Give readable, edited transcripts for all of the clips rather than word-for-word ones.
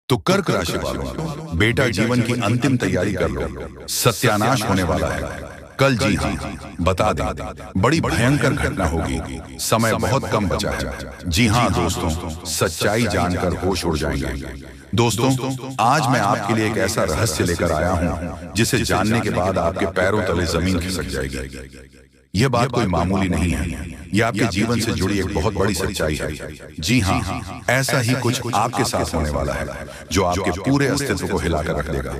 तो कर्क राशि वालों, बेटा जीवन की अंतिम तैयारी कर लो, सत्यानाश होने वाला है। कल जी हाँ बता दें, बड़ी भयंकर घटना होगी। समय बहुत कम बचा है। जी हाँ दोस्तों, सच्चाई जानकर होश उड़ जाएंगे। दोस्तों, आज मैं आपके लिए एक ऐसा रहस्य लेकर आया हूं जिसे जानने के बाद आपके पैरों तले जमीन खिसक जाएगी। यह बात कोई मामूली नहीं है, यह आपके जीवन से जुड़ी एक बहुत बड़ी सच्चाई है। जी हाँ, ऐसा ही कुछ आपके साथ होने वाला है जो आपके पूरे अस्तित्व को हिलाकर रख देगा।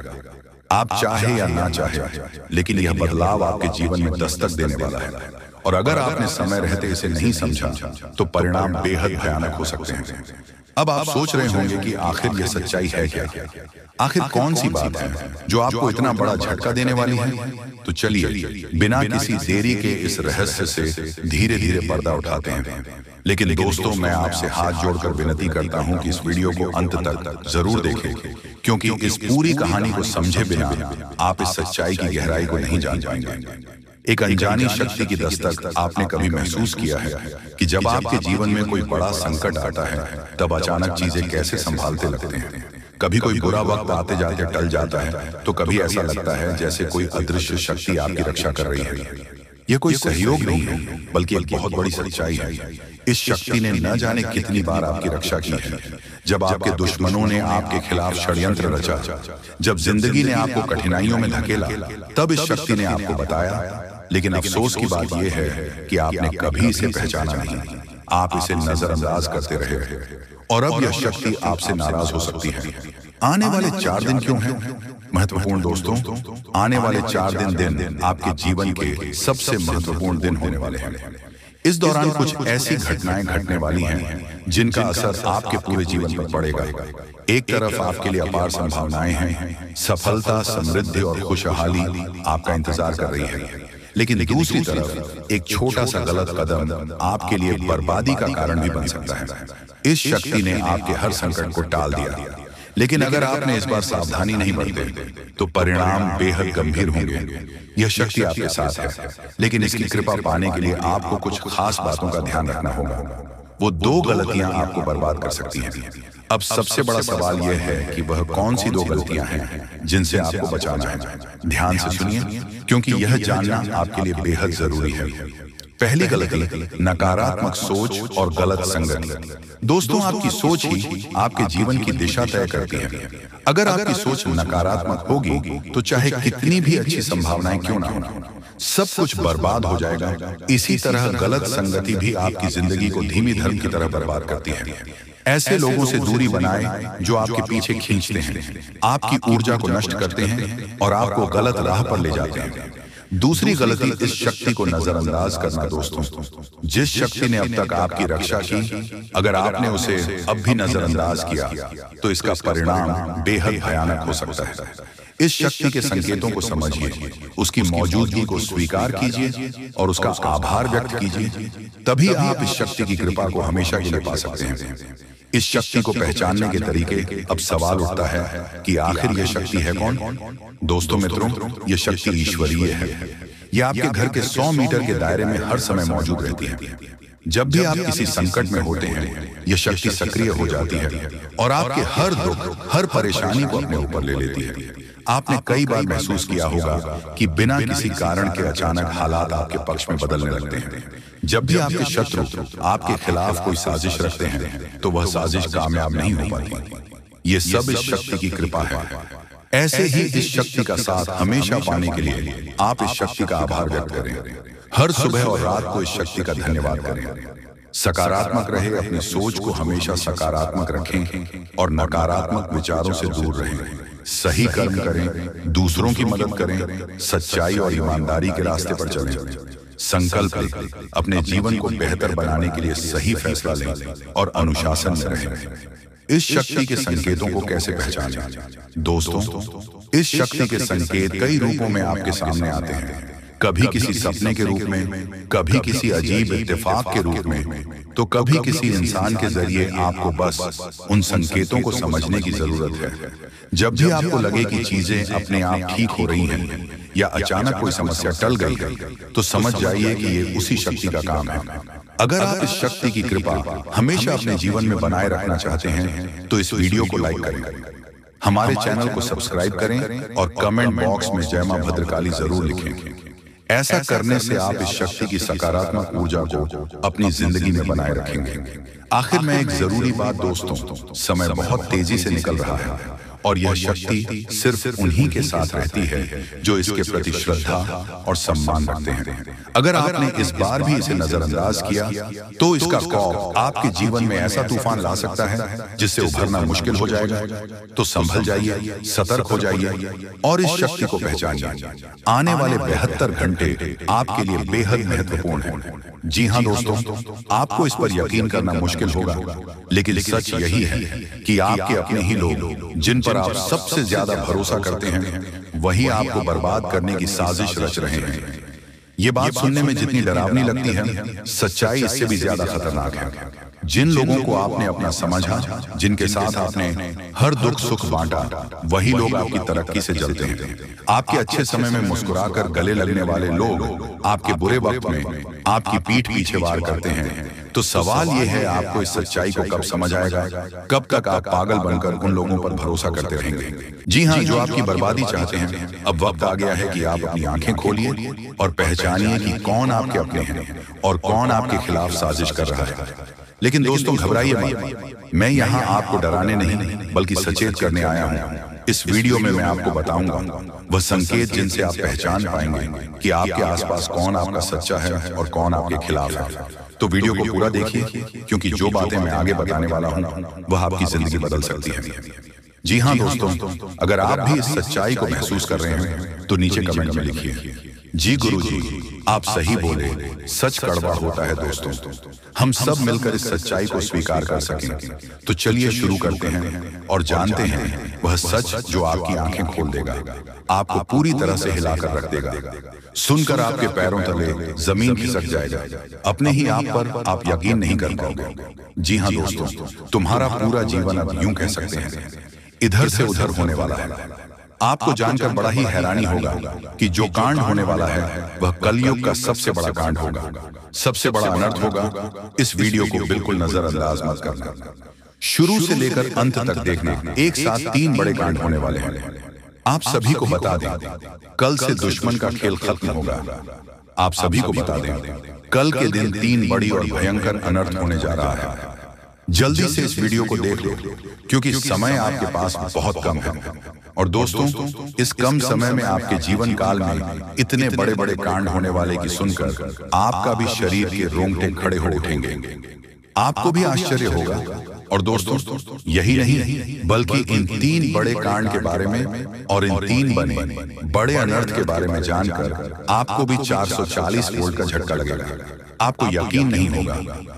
आप चाहे या ना चाहे, लेकिन यह बदलाव आपके जीवन में दस्तक देने वाला है। और अगर आपने समय रहते इसे नहीं समझा तो परिणाम बेहद भयानक हो सकते हैं। अब आप सोच रहे होंगे कि आखिर यह सच्चाई है क्या? आखिर कौन सी बात है जो आपको इतना बड़ा झटका देने वाली है? तो चलिए बिना किसी देरी के इस रहस्य से धीरे धीरे पर्दा उठाते हैं। लेकिन दोस्तों, मैं आपसे हाथ जोड़कर विनती करता हूं कि इस वीडियो को अंत तक जरूर देखें, क्योंकि इस पूरी कहानी को समझे बिना आप इस सच्चाई की गहराई को नहीं जान पाएंगे। एक अनजानी शक्ति की दस्तक आपने कभी महसूस किया है कि जब आपके जीवन में कोई बड़ा संकट आता है तब अचानक चीजें कैसे संभालते लगते हैं। कभी कोई बुरा वक्त आते जाते टल जाता है, तो कभी ऐसा लगता है जैसे कोई अदृश्य शक्ति आपकी रक्षा कर रही है। यह कोई सहयोग नहीं है, बल्कि एक बहुत बड़ी सच्चाई है। इस शक्ति ने न जाने कितनी बार आपकी रक्षा की है। जब आपके दुश्मनों ने आपके खिलाफ षड्यंत्र रचा, जब जिंदगी ने आपको कठिनाइयों में धकेला, तब इस शक्ति ने आपको बताया। लेकिन अफसोस की बात यह है कि आपने कभी इसे पहचाना नहीं। आप इसे नजरअंदाज करते रहे और अब यह शक्ति आपसे नाराज हो सकती है। आने वाले 4 दिन क्यों हैं महत्वपूर्ण दोस्तों? आने वाले 4 दिन आपके जीवन के सबसे महत्वपूर्ण दिन होने वाले हैं। इस दौरान कुछ ऐसी घटनाएं घटने वाली हैं जिनका असर आपके पूरे जीवन पर पड़ेगा। एक तरफ आपके लिए अपार संभावनाएं हैं, सफलता, समृद्धि और खुशहाली आपका इंतजार कर रही है। लेकिन दूसरी तरफ एक छोटा सा गलत कदम आपके लिए बर्बादी का कारण भी बन सकता है। इस शक्ति ने आपके हर संकट को टाल दिया, लेकिन अगर आपने इस बार सावधानी नहीं बरते तो परिणाम बेहद गंभीर होंगे। यह शक्ति आपके साथ है, लेकिन इसकी कृपा पाने के लिए आपको कुछ खास बातों का ध्यान रखना होगा। वो 2 गलतियां आपको बर्बाद कर सकती हैं। अब सबसे बड़ा सवाल यह है कि वह कौन सी 2 गलतियां हैं जिनसे आपको बचाना है। ध्यान से सुनिए, क्योंकि यह जानना आपके लिए बेहद जरूरी है। पहली गलती, नकारात्मक सोच और गलत संगति। दोस्तों, आपकी सोच ही आपके जीवन की दिशा तय करती है। अगर आपकी सोच नकारात्मक होगी तो चाहे कितनी भी अच्छी संभावनाएं क्यों ना हो, सब कुछ बर्बाद हो जाएगा। इसी तरह गलत संगति भी आपकी जिंदगी को धीमी धर्म की तरह बर्बाद करती है। ऐसे लोगों से दूरी बनाएं जो आपके पीछे खींचते हैं, आपकी ऊर्जा को नष्ट करते हैं और आपको गलत राह पर ले जाते हैं। दूसरी गलती, इस शक्ति को नजरअंदाज करना। दोस्तों, जिस शक्ति ने अब तक आपकी रक्षा की, अगर आपने उसे अब भी नजरअंदाज किया तो इसका परिणाम बेहद भयानक हो सकता है। इस शक्ति के संकेतों को समझिए, उसकी मौजूदगी को स्वीकार कीजिए और उसका आभार व्यक्त कीजिए। तभी आप इस शक्ति की कृपा को हमेशा के लिए पा सकते हैं। इस शक्ति को पहचानने के तरीके, अब सवाल उठता है कि आखिर यह शक्ति है कौन? दोस्तों मित्रों, यह शक्ति ईश्वरीय है। यह आपके घर के 100 मीटर के दायरे में हर समय मौजूद रहती है। जब भी आप किसी संकट में होते हैं, यह शक्ति सक्रिय हो जाती है और आपके हर दुख, हर परेशानी को अपने ऊपर ले लेती है। आपने कई बार महसूस किया होगा कि बिना किसी कारण के अचानक हालात आपके पक्ष में बदलने लगते हैं। जब भी आपके शत्रु आपके खिलाफ कोई साजिश रखते हैं तो वह साजिश कामयाब नहीं हो पाती। ये सब इस शक्ति की कृपा है। ऐसे ही इस शक्ति का साथ हमेशा पाने के लिए आप इस शक्ति का आभार व्यक्त करें। हर सुबह और रात को इस शक्ति का धन्यवाद करें। सकारात्मक रहे, अपनी सोच को हमेशा सकारात्मक रखें और नकारात्मक विचारों से दूर रहें। सही कर्म करें, दूसरों की मदद करें, सच्चाई और ईमानदारी के रास्ते पर चलें। संकल्प लें, अपने जीवन को बेहतर बनाने के लिए सही फैसला लें और अनुशासन में रहें। इस शक्ति के संकेतों को कैसे पहचानें? दोस्तों, इस शक्ति के संकेत कई रूपों में आपके सामने आते हैं। कभी किसी सपने के रूप में, कभी किसी अजीब इत्तेफाक के रूप में, तो कभी किसी इंसान के जरिए। आपको बस उन संकेतों को समझने की जरूरत है। जब भी आपको लगे कि चीजें अपने आप ठीक हो रही हैं या अचानक कोई समस्या टल गई है, तो समझ जाइए कि ये उसी शक्ति का काम है। अगर आप इस शक्ति की कृपा हमेशा अपने जीवन में बनाए रखना चाहते हैं तो इस वीडियो को लाइक करें, हमारे चैनल को सब्सक्राइब करें और कमेंट बॉक्स में जय मां भद्रकाली जरूर लिखें। ऐसा करने से आप इस शक्ति की सकारात्मक ऊर्जा को अपनी जिंदगी में बनाए रखेंगे। आखिर में एक जरूरी बात दोस्तों, समय बहुत तेजी से निकल रहा है और यह शक्ति सिर्फ उन्हीं के साथ रहती है जो इसके प्रति श्रद्धा और सम्मान रखते हैं। अगर आपने इस बार भी इसे नजरअंदाज किया तो इसका खौफ आपके जीवन में ऐसा तूफान ला सकता है जिससे उभरना मुश्किल हो जाएगा। तो संभल जाइए, सतर्क हो जाइए और इस शक्ति को पहचानिए। आने वाले 72 घंटे आपके लिए बेहद महत्वपूर्ण हैं। जी हाँ दोस्तों, आपको इस पर यकीन करना मुश्किल होगा, लेकिन सच यही है कि आपके अपने ही लोग जिन पर आप सबसे ज्यादा भरोसा करते हैं वही आपको बर्बाद करने की साजिश रच रहे हैं। ये बात सुनने में जितनी डरावनी लगती है, सच्चाई इससे भी ज्यादा खतरनाक है। जिन लोगों को आपने अपना समझा, जिनके साथ आपने हर दुख सुख बांटा, वही लोग आपकी तरक्की से जलते हैं। आपके अच्छे समय में मुस्कुराकर गले लगने वाले लोग आपके बुरे वक्त में आपकी पीठ पीछे वार करते हैं। तो सवाल यह है, आपको इस सच्चाई को कब समझ आएगा? कब तक आप पागल बनकर उन लोगों पर भरोसा करते रहेंगे? जी हाँ, जो आपकी बर्बादी चाहते हैं, अब वक्त आ गया है कि आप अपनी आंखें खोलिए और पहचानिए कि कौन आपके अपने हैं और कौन आपके खिलाफ साजिश कर रहा है। लेकिन दोस्तों घबराइए मत, मैं यहाँ आपको डराने नहीं बल्कि सचेत करने आया हूँ। इस वीडियो में मैं आपको बताऊंगा वह संकेत जिनसे आप पहचान पाएंगे कि आपके आसपास कौन आपका सच्चा है और कौन आपके खिलाफ है। तो वीडियो को पूरा देखिए, क्योंकि जो बातें मैं आगे बताने वाला हूँ वह आपकी जिंदगी बदल सकती है। जी हाँ दोस्तों, अगर आप भी इस सच्चाई को महसूस कर रहे हैं तो नीचे कमेंट में लिखिए, जी गुरुजी आप सही बोले, सच कड़वा होता है। दोस्तों हम सब मिलकर इस सच्चाई को स्वीकार कर सकें। तो चलिए शुरू करते हैं और जानते हैं वह सच जो आपकी आंखें खोल देगा, आपको पूरी तरह से हिलाकर रख देगा। सुनकर आपके पैरों तले जमीन खिसक जाएगा, अपने ही आप पर आप यकीन नहीं कर पाओगे। जी हाँ दोस्तों, तुम्हारा पूरा जीवन अब यूं कह सकते हैं इधर से उधर होने वाला है। आपको जानकर बड़ा ही हैरानी होगा कि जो कांड होने वाला है वह कलयुग का सबसे बड़ा कांड होगा, सबसे बड़ा अनर्थ होगा। इस वीडियो को बिल्कुल नजरअंदाज मत करना, शुरू से लेकर अंत तक देखना। एक साथ 3 बड़े कांड होने वाले हैं। आप सभी को बता दें, कल से दुश्मन का खेल खत्म होगा। आप सभी को बता दें, कल के दिन 3 बड़ी और भयंकर अनर्थ होने जा रहा है। जल्दी से इस वीडियो को देख लो, क्योंकि समय आपके पास बहुत कम है। और दोस्तों इस कम समय में आपके जीवन काल में इतने बड़े बड़े कांड होने वाले की सुनकर आपका भी शरीर के रोंगटे खड़े हो उठेंगे। आपको भी आश्चर्य होगा। और दोस्तों यही नहीं बल्कि इन 3 बड़े कांड के बारे में और इन 3 बने बड़े अनर्थ के बारे में जानकर आपको भी 440 वोल्ट का झटका लगेगा। आपको यकीन नहीं होगा,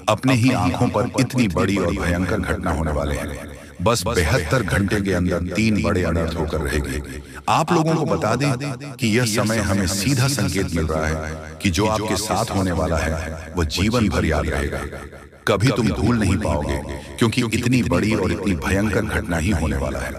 अपने ही आंखों पर इतनी बड़ी और भयंकर घटना होने वाले हैं। बस 72 घंटे के अंदर 3 बड़े अनर्थ होकर रहेंगे। आप लोगों को बता दें कि यह समय हमें सीधा संकेत मिल रहा है कि जो आपके साथ होने वाला है वह जीवन भर याद रहेगा, कभी तुम भूल नहीं पाओगे, क्योंकि इतनी बड़ी और इतनी भयंकर घटना ही होने वाला है।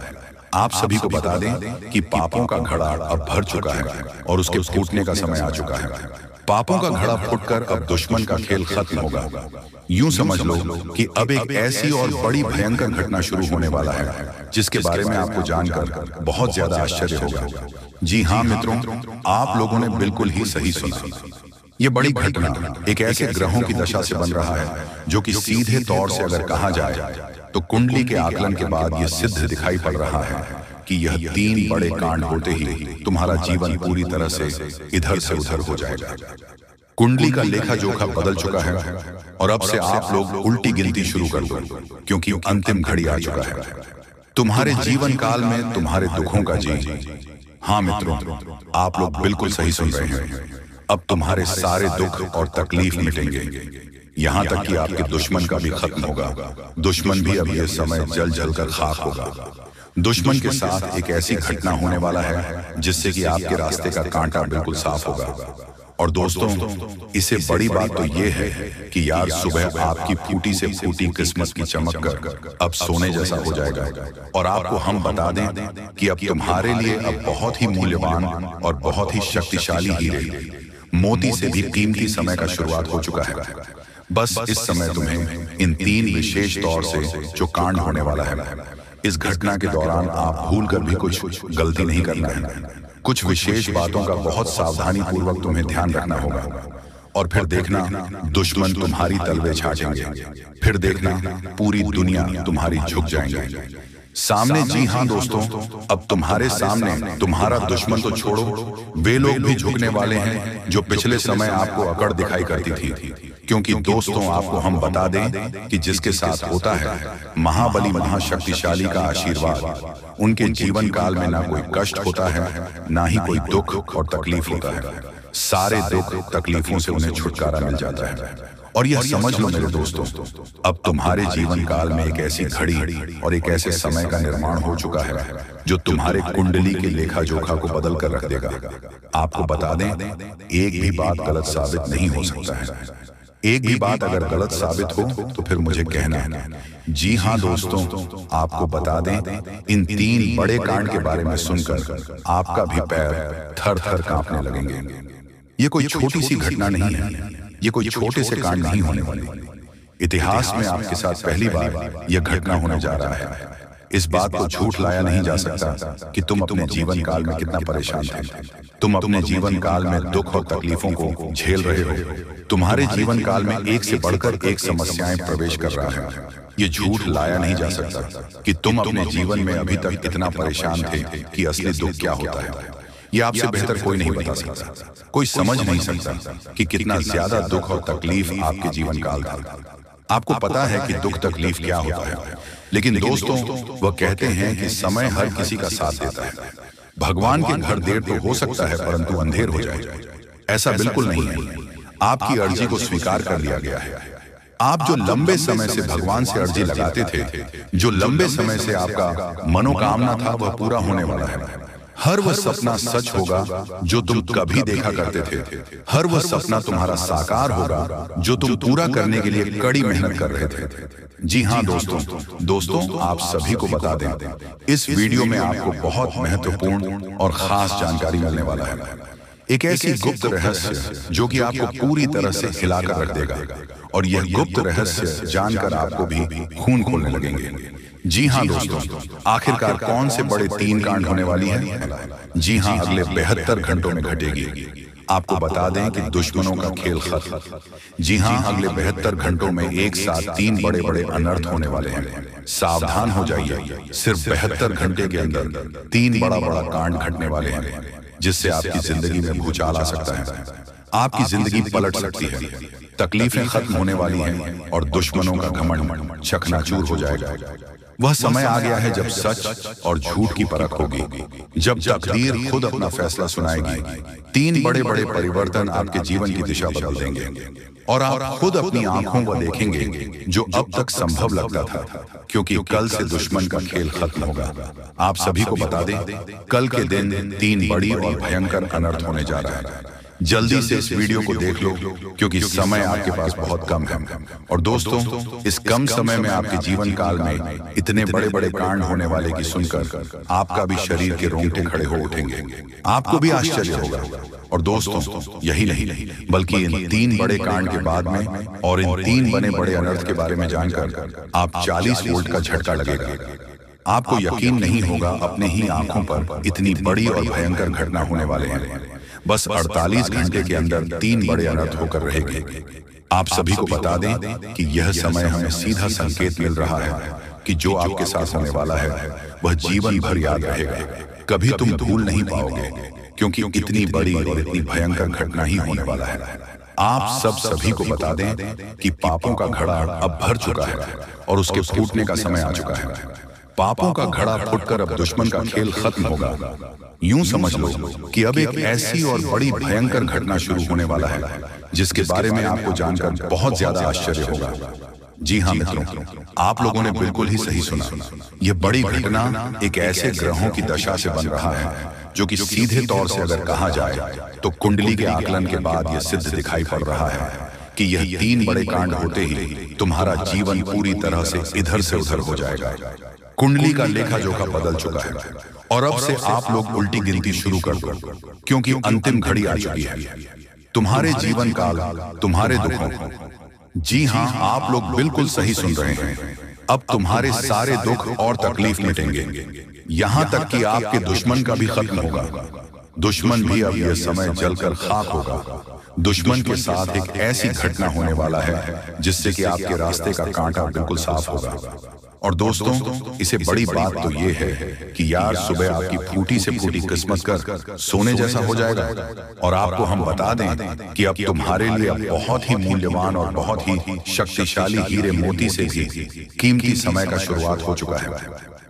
आप सभी को बता दें कि पापों का घड़ा अब भर चुका है और उसके फूटने का समय आ चुका है। पापों का घड़ा फूटकर अब दुश्मन का खेल खत्म होगा। यूं समझ लो कि अब एक ऐसी और बड़ी भयंकर घटना शुरू होने वाला है जिसके बारे में आपको जानकर बहुत ज्यादा आश्चर्य होगा। जी हाँ मित्रों, आप लोगों ने बिल्कुल ही सही सुना। ये बड़ी घटना एक ऐसे ग्रहों की दशा से बन रहा है जो कि सीधे तौर से अगर कहा जाए तो कुंडली के आकलन के बाद यह सिद्ध दिखाई पड़ रहा है कि यह 3 बड़े कांड होते ही तुम्हारा जीवन पूरी तरह से इधर से उधर हो जाएगा। कुंडली का लेखा जोखा बदल चुका है और अब से आप लोग उल्टी गिनती शुरू कर दो, क्योंकि अंतिम घड़ी आ चुका है तुम्हारे जीवन काल में तुम्हारे दुखों का जी। हाँ मित्रों, आप लोग बिल्कुल सही सुन रहे हैं। अब तुम्हारे सारे दुख और तकलीफ मिटेंगे, यहाँ तक कि आपके दुश्मन का भी खत्म होगा। दुश्मन भी अब यह समय जल जल कर खाक होगा। दुश्मन के साथ एक ऐसी घटना होने वाला है जिससे कि आपके रास्ते का कांटा बिल्कुल साफ होगा। और दोस्तों इससे बड़ी बात तो ये है कि यार सुबह आपकी फूटी से फूटी किस्मत की चमक कर अब सोने जैसा हो जाएगा। और आपको हम बता दें कि अब तुम्हारे लिए अब बहुत ही मूल्यवान और बहुत ही शक्तिशाली हीरे, मोती से भी कीमती समय का शुरुआत हो चुका है। बस इस समय तुम्हें इन 3 विशेष तौर से जो कांड होने वाला है, इस घटना के दौरान आप भूल कर भी कुछ गलती नहीं करना है। कुछ विशेष बातों का बहुत सावधानी पूर्वक तुम्हें ध्यान रखना होगा। और फिर देखना दुश्मन तुम्हारी तलवे छाटेंगे। फिर देखना पूरी दुनिया तुम्हारी झुक जाएंगे सामने। जी हाँ दोस्तों, अब तुम्हारे सामने तुम्हारा दुश्मन तो छोड़ो, वे लोग भी झुकने वाले हैं जो पिछले समय आपको अकड़ दिखाई करती थी। क्योंकि दोस्तों, आपको हम बता दें कि जिसके साथ होता है महाबली महाशक्तिशाली का आशीर्वाद, उनके जीवन काल में ना कोई कष्ट होता है, ना ही कोई दुख और तकलीफ होता है। सारे दुख तकलीफों से उन्हें छुटकारा मिल जाता है। और यह समझ लो मेरे दोस्तों, अब तुम्हारे जीवन काल में एक ऐसी घड़ी और एक ऐसे समय का निर्माण हो चुका है जो तुम्हारे कुंडली के लेखा जोखा को बदल कर रख देगा। आपको बता दें, एक भी बात गलत साबित नहीं हो सकता है। एक भी बात अगर गलत साबित हो तो फिर मुझे कहना है। जी हाँ दोस्तों, आपको बता दें, इन 3 बड़े कांड के बारे में सुनकर आपका भी पैर थर थर कांपने लगेंगे। ये कोई छोटी सी घटना नहीं है, ये कोई छोटे से कांड नहीं होने वाले। इतिहास में आपके साथ पहली बार यह घटना होने जा रहा है। इस बात को झूठ लाया नहीं जा सकता कि तुम अपने जीवन काल में कितना परेशान थे। तुम अपने जीवन काल में दुख और तकलीफों को झेल रहे हो। तुम्हारे जीवन काल में एक से बढ़कर एक समस्याएं प्रवेश कर रहा है। ये झूठ लाया नहीं जा सकता कि तुम अपने जीवन में अभी तक इतना परेशान थे कि असली दुख क्या होता है। ये आपसे बेहतर कोई नहीं बता सकता। कोई समझ नहीं सकता कि कितना ज्यादा दुख और तकलीफ आपके जीवन काल था। आपको पता है कि दुख तकलीफ क्या होता है, लेकिन दोस्तों, वह कहते हैं कि समय हर किसी का साथ देता है। भगवान के घर देर तो हो सकता है, परंतु अंधेर हो जाए, ऐसा बिल्कुल नहीं है। आपकी अर्जी को स्वीकार कर लिया गया है। आप जो लंबे समय से भगवान से अर्जी लगाते थे, जो लंबे समय से आपका मनोकामना था, वह पूरा होने वाला है। हर वह सपना सच होगा जो तुम कभी देखा करते थे। हर वह सपना तुम्हारा साकार होगा जो तुम पूरा करने के लिए कड़ी मेहनत कर रहे थे। जी हाँ दोस्तों, आप सभी को बता दें, इस वीडियो में आपको बहुत महत्वपूर्ण और खास जानकारी मिलने वाला है। एक ऐसी गुप्त रहस्य जो कि आपको पूरी तरह से हिलाकर रख देगा। और यह गुप्त रहस्य जानकर आपको भी खून खोलने लगेंगे। जी हाँ दोस्तों, आखिरकार कौन से बड़े 3 कांड होने वाली हैं? जी हाँ, अगले 72 घंटों में घटेगी। आपको बता दें कि दुश्मनों का खेल खत्म। जी हाँ, अगले 72 घंटों में एक साथ 3 बड़े बड़े अनर्थ होने वाले हैं। सावधान हो जाइए, सिर्फ 72 घंटे के अंदर 3 बड़ा बड़ा कांड घटने वाले हैं, जिससे आपकी जिंदगी में भूचाल आ सकता है। आपकी जिंदगी पलट सकती है, तकलीफें खत्म होने वाली हैं और दुश्मनों का घमंड चकनाचूर हो जाएगा। वह समय आ गया है जब सच और झूठ की परख होगी, जब तकदीर खुद अपना फैसला सुनाएगी। 3 बड़े बड़े परिवर्तन आपके जीवन की दिशा बदल देंगे और आप खुद अपनी आंखों को देखेंगे जो अब तक संभव लगता था, क्योंकि कल से दुश्मन का खेल खत्म होगा। आप सभी को बता दें, कल के दिन 3 बड़ी और भयंकर अनर्थ होने जा रहा है। जल्दी से इस वीडियो को देख लो, क्योंकि समय आपके पास बहुत कम है। और दोस्तों, इस कम समय में आपके जीवन काल में इतने बड़े बड़े कांड होने वाले की सुनकर आपका भी शरीर के रोंगटे खड़े हो उठेंगे। आपको भी आश्चर्य होगा। और दोस्तों, यही नहीं बल्कि इन 3 बड़े कांड के बाद में और इन 3 बने बड़े अनर्थ के बारे में जानकर आप 40 वोल्ट का झटका लगेगा। आपको यकीन नहीं होगा, अपने ही आंखों पर इतनी बड़ी और भयंकर घटना होने वाले हैं। बस 48 घंटे के अंदर 3 बड़े अनर्थ होकर रहेंगे। आप सभी को बता दें कि यह समय हमें सीधा संकेत मिल रहा है कि जो आपके साथ होने वाला है वह जीवन भर याद रहेगा। कभी तुम भूल नहीं पाओगे, क्योंकि इतनी बड़ी और इतनी भयंकर घटना ही होने वाला है। आप सभी को बता दें कि पापों का घड़ा अब भर चुका है और उसके फूटने का समय आ चुका है। पापों का घड़ा फूटकर अब दुश्मन का खेल खत्म होगा। यूं समझ लो कि अब एक ऐसी और बड़ी भयंकर घटना शुरू होने वाला है जिसके बारे में आपको जानकर बहुत ज्यादा आश्चर्य होगा। जी हाँ मित्रों, आप लोगों ने बिल्कुल ही सही सुना। यह बड़ी घटना एक ऐसे ग्रहों की दशा से बन रहा है जो कि सीधे तौर से अगर कहा जाए तो कुंडली के आकलन के बाद यह सिद्ध दिखाई पड़ रहा है कि यह 3 बड़े कांड होते ही तुम्हारा जीवन पूरी तरह से इधर से उधर हो जाएगा। कुंडली का लेखा जोखा बदल चुका है और अब से आप लोग उल्टी गिनती शुरू कर दो, क्योंकि अंतिम घड़ी आ चुकी है। तुम्हारे जीवन काल, तुम्हारे दुखों जी हाँ, आप लोग बिल्कुल सही सुन रहे हैं। अब तुम्हारे सारे दुख और तकलीफ मिटेंगे, यहाँ तक कि आपके दुश्मन का भी खत्म होगा। दुश्मन भी अब यह समय जलकर खाक होगा। दुश्मन के साथ एक ऐसी घटना होने वाला है जिससे कि आपके रास्ते का कांटा बिल्कुल साफ होगा। और दोस्तों, इसे बड़ी बात तो ये है कि यार सुबह आपकी फूटी से फूटी किस्मत कर सोने जैसा हो जाएगा। और आपको हम बता दें कि अब तुम्हारे लिए बहुत ही मूल्यवान और बहुत ही शक्तिशाली हीरे मोती से भी कीमती समय का शुरुआत हो चुका है।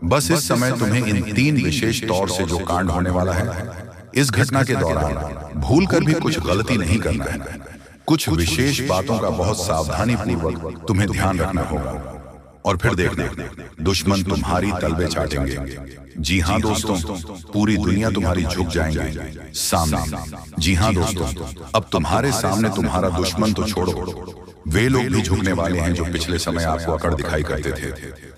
बस इस समय तुम्हें इन 3 विशेष तौर से जो कांड होने वाला है, इस घटना के दौरान भूल कर भी कुछ गलती नहीं करना है। कुछ विशेष बातों का बहुत सावधानी पूर्वक तुम्हें ध्यान रखना होगा। और फिर देखना, दुश्मन तुम्हारी तलवे चाटेंगे। जी हाँ दोस्तों, पूरी दुनिया तुम्हारी झुक जाएंगे सामने। जी हाँ दोस्तों, अब तुम्हारे सामने तुम्हारा दुश्मन तो छोड़ो, वे लोग भी झुकने वाले हैं जो पिछले समय आपको अकड़ दिखाई करते थे।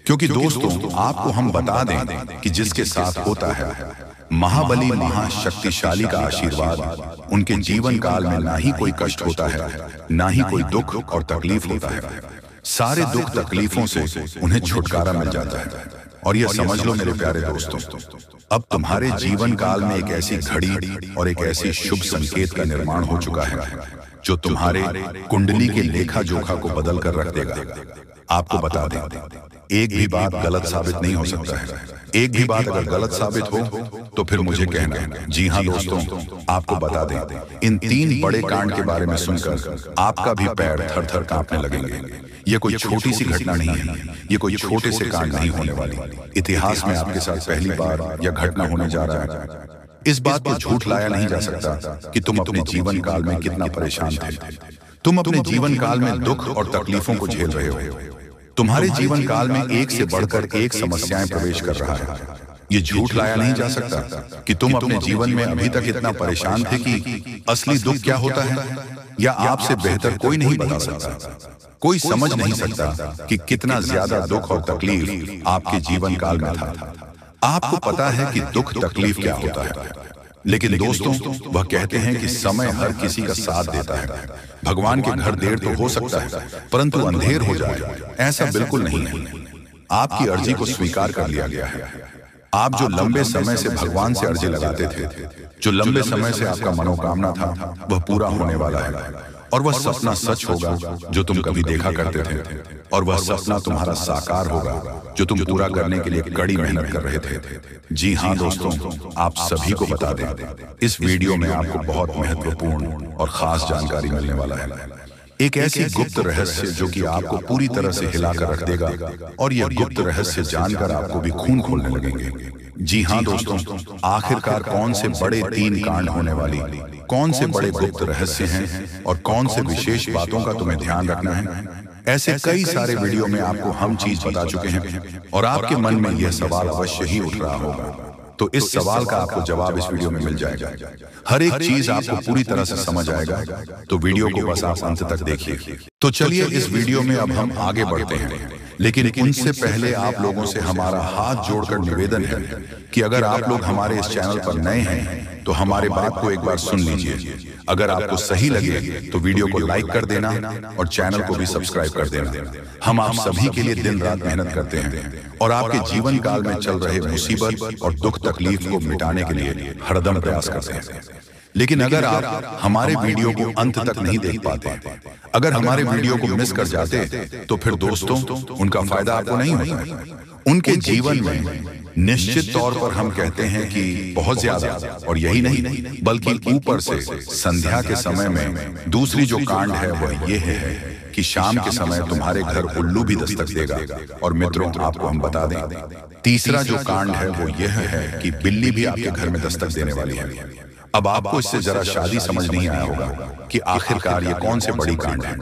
क्योंकि दोस्तों, आपको हम बता दें कि जिसके साथ होता है महाबली महाशक्तिशाली का आशीर्वाद, उनके जीवन काल में ना ही कोई कष्ट होता है, ना ही कोई दुख और तकलीफ होता है। सारे दुख तकलीफों से उन्हें छुटकारा मिल जाता है। और यह समझ लो मेरे प्यारे दोस्तों, अब तुम्हारे जीवन काल में एक ऐसी घड़ी और एक ऐसी शुभ संकेत का निर्माण हो चुका है जो तुम्हारे कुंडली के लेखा जोखा को बदल कर रख देगा। आपको बता दें, एक भी बात गलत साबित नहीं हो सकता है। एक भी बात अगर गलत साबित हो तो फिर मुझे कहना। जी हाँ दोस्तों, आपको बता दें, इन 3 बड़े कांड के बारे में सुनकर आपका भी पैर थर थर कांपने लगेंगे। ये कोई छोटी सी घटना नहीं है, ये कोई छोटे से कांड नहीं होने वाली। इतिहास में आपके साथ पहली बार यह घटना होने जा रहा है। इस बात पर झूठ लाया नहीं जा सकता कि तुम अपने जीवन काल में कितना परेशान थे। तुम अपने जीवन काल में दुख और तकलीफों को झेल रहे हो। तुम्हारे जीवन काल में एक से बढ़कर एक समस्याएं प्रवेश कर रहा है। ये झूठ लाया नहीं जा सकता कि तुम अपने जीवन में अभी तक इतना परेशान थे कि असली दुख क्या होता है, या आपसे बेहतर कोई नहीं बता सकता। कोई समझ नहीं सकता कि कितना ज्यादा दुख और तकलीफ आपके जीवन काल में था। आपको पता है कि दुख तकलीफ क्या होता है, लेकिन दोस्तों, वह कहते हैं कि समय हर किसी का साथ देता है। भगवान के घर देर तो हो सकता है, परंतु अंधेर हो जाए ऐसा बिल्कुल नहीं है। आपकी अर्जी को स्वीकार कर लिया गया है। आप जो लंबे समय से भगवान से अर्जी लगाते थे, जो लंबे समय से आपका मनोकामना था, वह पूरा होने वाला है। और वह सपना सच होगा जो तुम कभी देखा करते थे, और वह सपना तुम्हारा साकार होगा जो तुम पूरा करने के लिए कड़ी मेहनत कर रहे थे। जी हाँ दोस्तों, आप सभी को बता दें, इस वीडियो में आपको बहुत महत्वपूर्ण और खास जानकारी मिलने वाला है। एक ऐसी गुप्त रहस्य जो कि आपको पूरी तरह से हिलाकर रख देगा, और यह गुप्त रहस्य जानकर आपको भी खून खोलने लगेंगे। जी हाँ दोस्तों, आखिरकार कौन से बड़े 3 कांड होने वाली, कौन से बड़े गुप्त रहस्य हैं, और कौन से विशेष बातों का तुम्हें ध्यान रखना है, ऐसे कई सारे वीडियो में आपको हम चीज बता चुके हैं। और आपके मन में यह सवाल अवश्य ही उठ रहा होगा, तो इस सवाल का आपको जवाब इस वीडियो में मिल जाएगा। हर एक चीज आपको पूरी तरह से समझ आएगा, तो वीडियो को बस आप अंत तक देखिए। तो चलिए इस वीडियो में अब हम आगे बढ़ते हैं, लेकिन उनसे पहले आप लोगों से हमारा हाथ जोड़कर निवेदन है कि अगर आप लोग हमारे इस चैनल पर नए हैं तो हमारे बात को एक बार सुन लीजिए। अगर आपको सही लगे तो वीडियो को लाइक कर देना और चैनल को भी सब्सक्राइब कर देना। हम आप सभी के लिए दिन रात मेहनत करते हैं और आपके जीवन काल में चल रहे मुसीबत और दुख तकलीफ को मिटाने के लिए हरदम प्रयास करते हैं। लेकिन अगर आप हमारे वीडियो को अंत तक नहीं देख पाते, अगर हमारे वीडियो को मिस कर जाते, तो फिर दोस्तों उनका फायदा आपको नहीं होता। उनके जीवन में निश्चित तौर पर हम कहते हैं कि बहुत ज्यादा, और यही नहीं बल्कि ऊपर से संध्या के समय में दूसरी जो कांड है वह ये है कि शाम के समय तुम्हारे घर उल्लू भी दस्तक देगा। और मित्रों, आपको हम बता दें, तीसरा जो कांड है वो यह है कि बिल्ली भी आपके घर में दस्तक देने वाली है। अब आपको इससे जरा शादी समझ नहीं आया होगा कि आखिरकार ये कौन से बड़ी कांड है।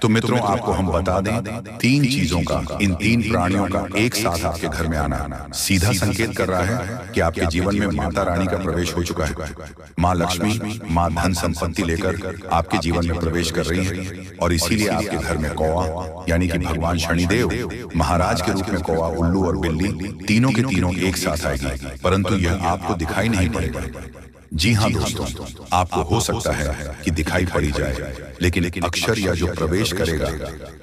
तो मित्रों, आपको हम बता दें, 3 चीजों का, इन 3 प्राणियों का एक साथ आपके घर में आना सीधा संकेत कर रहा है कि आपके जीवन में माता रानी का प्रवेश हो चुका है। माँ लक्ष्मी, माँ धन संपत्ति लेकर आपके जीवन में प्रवेश कर रही है। और इसीलिए आपके घर में कौवा यानी कि भगवान शनिदेव महाराज के रूप में कौवा, उल्लू और बिल्ली तीनों के तीनों एक साथ आएगी, परंतु यह आपको दिखाई नहीं पड़ेगा। जी हाँ दोस्तों, आपको हो सकता है कि दिखाई पड़ी जाए, लेकिन एक अक्षर या जो प्रवेश करेगा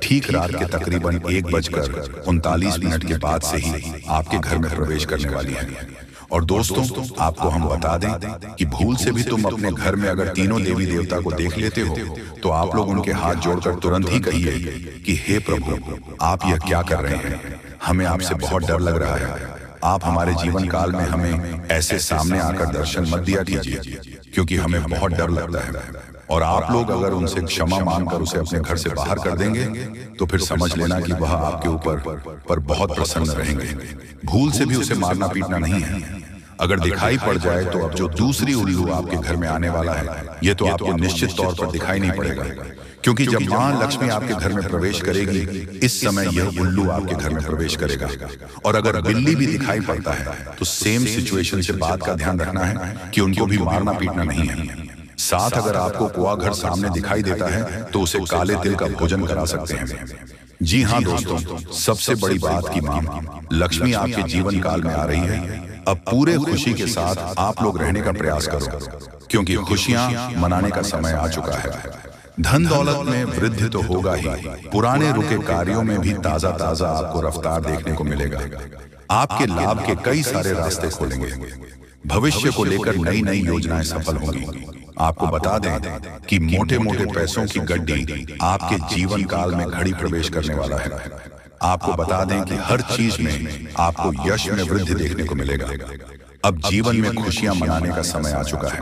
ठीक रात के तकरीबन 1:39 के बाद से ही आपके घर में प्रवेश करने वाली है। और दोस्तों, आपको हम बता दें कि भूल से भी तुम अपने घर में अगर तीनों देवी देवता को देख लेते हो तो आप लोग उनके हाथ जोड़कर तुरंत ही कहिए कि हे प्रभु, आप यह क्या कर रहे हैं? हमें आपसे बहुत डर लग रहा है। आप हमारे जीवन काल में हमें ऐसे सामने आकर दर्शन मत दिया कीजिए, क्योंकि हमें बहुत डर लगता है। और आप लोग अगर उनसे क्षमा मांगकर उसे अपने घर से बाहर कर देंगे तो फिर समझ लेना कि वह आपके ऊपर बहुत प्रसन्न रहेंगे। भूल से भी उसे मारना पीटना नहीं है। अगर दिखाई पड़ जाए तो अब जो दूसरी उल्लू आपके घर में आने वाला है, ये तो आपको निश्चित तौर पर दिखाई नहीं पड़ेगा, क्योंकि जब मां लक्ष्मी आपके घर में प्रवेश करेगी, इस समय यह उल्लू आपके घर में प्रवेश करेगा। और अगर बिल्ली भी दिखाई पड़ता है तो सेम सिचुएशन से बात का ध्यान रखना है कि उनको भी मारना पीटना नहीं है। साथ अगर आपको कुआ घर सामने दिखाई देता है तो उसे काले तिल का भोजन करा सकते हैं। जी हाँ दोस्तों, सबसे बड़ी बात की मां लक्ष्मी आपके जीवन काल में आ रही है। अब पूरे खुशी के साथ आप लोग रहने का प्रयास करो, क्योंकि खुशियां मनाने का समय आ चुका है। धन दौलत में वृद्धि तो होगा ही, पुराने रुके कार्यों में भी ताजा ताजा आपको रफ्तार देखने को मिलेगा। आपके लाभ के कई सारे रास्ते खोलेंगे। भविष्य को लेकर नई नई योजनाएं सफल होंगी। आपको बता दें कि मोटे मोटे पैसों की गड्डी आपके जीवन काल में घड़ी प्रवेश करने वाला है। आपको बता दें कि हर चीज में आपको यश में वृद्धि देखने को मिलेगा। अब जीवन में खुशियां मनाने का समय आ चुका है।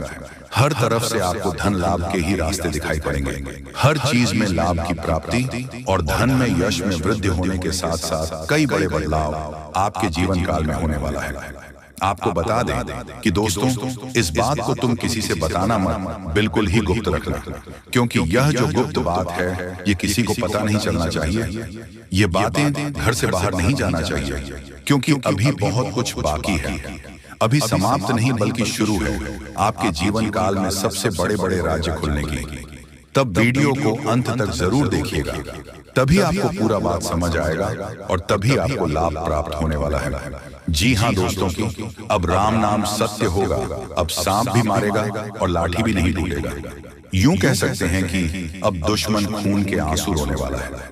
हर तरफ से आपको धन लाभ के ही रास्ते दिखाई पड़ेंगे। हर चीज में लाभ की प्राप्ति और धन में यश में वृद्धि होने के साथ साथ कई बड़े बदलाव आपके जीवन काल में होने वाला है। आपको बता दें कि दोस्तों, इस बात को तुम किसी से बताना मत, बिल्कुल ही गुप्त रखना, क्योंकि यह जो गुप्त बात है ये किसी को पता नहीं चलना चाहिए। ये बातें घर से बाहर नहीं जाना चाहिए, क्योंकि अभी बहुत कुछ बाकी है। अभी समाप्त नहीं बल्कि शुरू है आपके जीवन काल में सबसे बड़े बड़े राज्य खुलने की। तब वीडियो को अंत तक जरूर देखिएगा, तभी आपको पूरा बात समझ आएगा और तभी आपको लाभ प्राप्त होने वाला है। जी हाँ दोस्तों की, अब राम नाम सत्य होगा। अब सांप भी मारेगा और लाठी भी नहीं टूटेगा। यूं कह सकते हैं कि अब दुश्मन खून के आंसू रोने वाला है।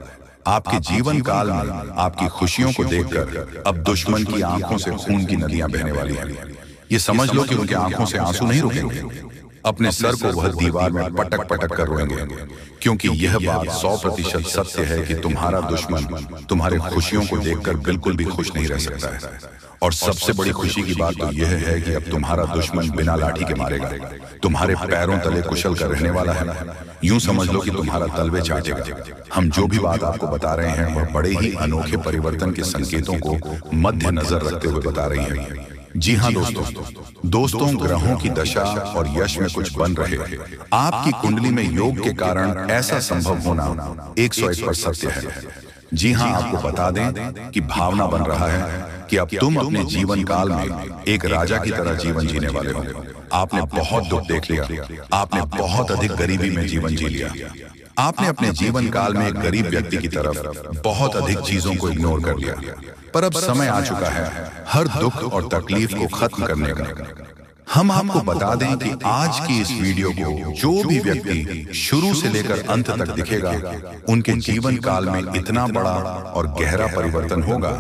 आपके जीवन काल में आपकी खुशियों को देखकर अब दुश्मन की आंखों से खून की नदियां बहने वाली हैं। ये समझ लो कि उनकी आंखों से आंसू नहीं रुकेंगे। अपने सर को वह दीवार में पटक पटक कर रोएंगे, क्योंकि यह बात 100% सत्य है कि तुम्हारा दुश्मन तुम्हारे खुशियों को देखकर बिल्कुल भी खुश नहीं रह सकता है। और सबसे बड़ी खुशी की बात तो यह है कि अब तुम्हारा दुश्मन बिना लाठी के मारेगा, तुम्हारे पैरों तले कुशल कर रहने वाला है। यूं समझ लो कि तुम्हारा तलवे चाटेगा। हम जो भी बात आपको बता रहे हैं वह बड़े ही अनोखे परिवर्तन के संकेतों को मद्देनजर रखते हुए बता रही है। जी हाँ दोस्तों, ग्रहों की दशा और यश में कुछ बन रहे। आपकी कुंडली में योग के कारण ऐसा संभव होना 101% सत्य है। जी हाँ, आपको बता दें कि भावना बन रहा है कि अब तुम अपने जीवन काल में एक राजा की तरह जीवन जीने वाले हो। आपने बहुत दुख देख लिया, आपने बहुत अधिक गरीबी में जीवन जी लिया, आपने अपने जीवन काल में एक गरीब व्यक्ति की तरफ बहुत अधिक चीजों को इग्नोर कर लिया। पर अब समय आ चुका है हर दुख और तकलीफ को खत्म करने का। हम आपको बता दें कि आज की इस वीडियो को जो भी व्यक्ति शुरू से लेकर अंत तक दिखेगा, उनके जीवन काल में इतना बड़ा और गहरा परिवर्तन होगा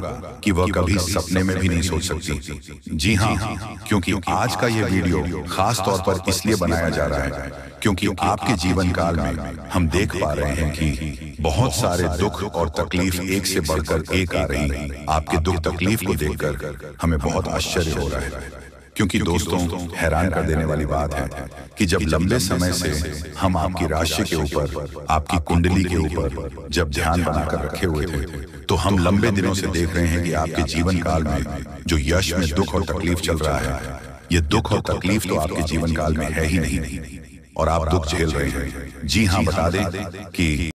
कि वह कभी सपने में भी नहीं सोच सकती। जी हाँ, क्योंकि आज का यह वीडियो खास तौर पर इसलिए बनाया जा रहा है क्योंकि आपके जीवन काल में हम देख पा रहे हैं कि बहुत सारे दुख और तकलीफ एक से बढ़कर एक आ रही है। आपके दुख तकलीफ को देखकर हमें बहुत आश्चर्य हो रहा है, क्योंकि दोस्तों, हैरान कर देने वाली बात है कि जब लंबे समय से हम आपकी राशि के ऊपर, आपकी कुंडली के ऊपर जब ध्यान बनाकर रखे हुए थे, तो हम लंबे दिनों से देख रहे हैं कि आपके जीवन काल में जो यश में दुख और तकलीफ चल रहा है, ये दुख और तकलीफ तो आपके जीवन काल में है ही नहीं, और आप दुख झेल रहे हैं। जी हाँ, बता दें कि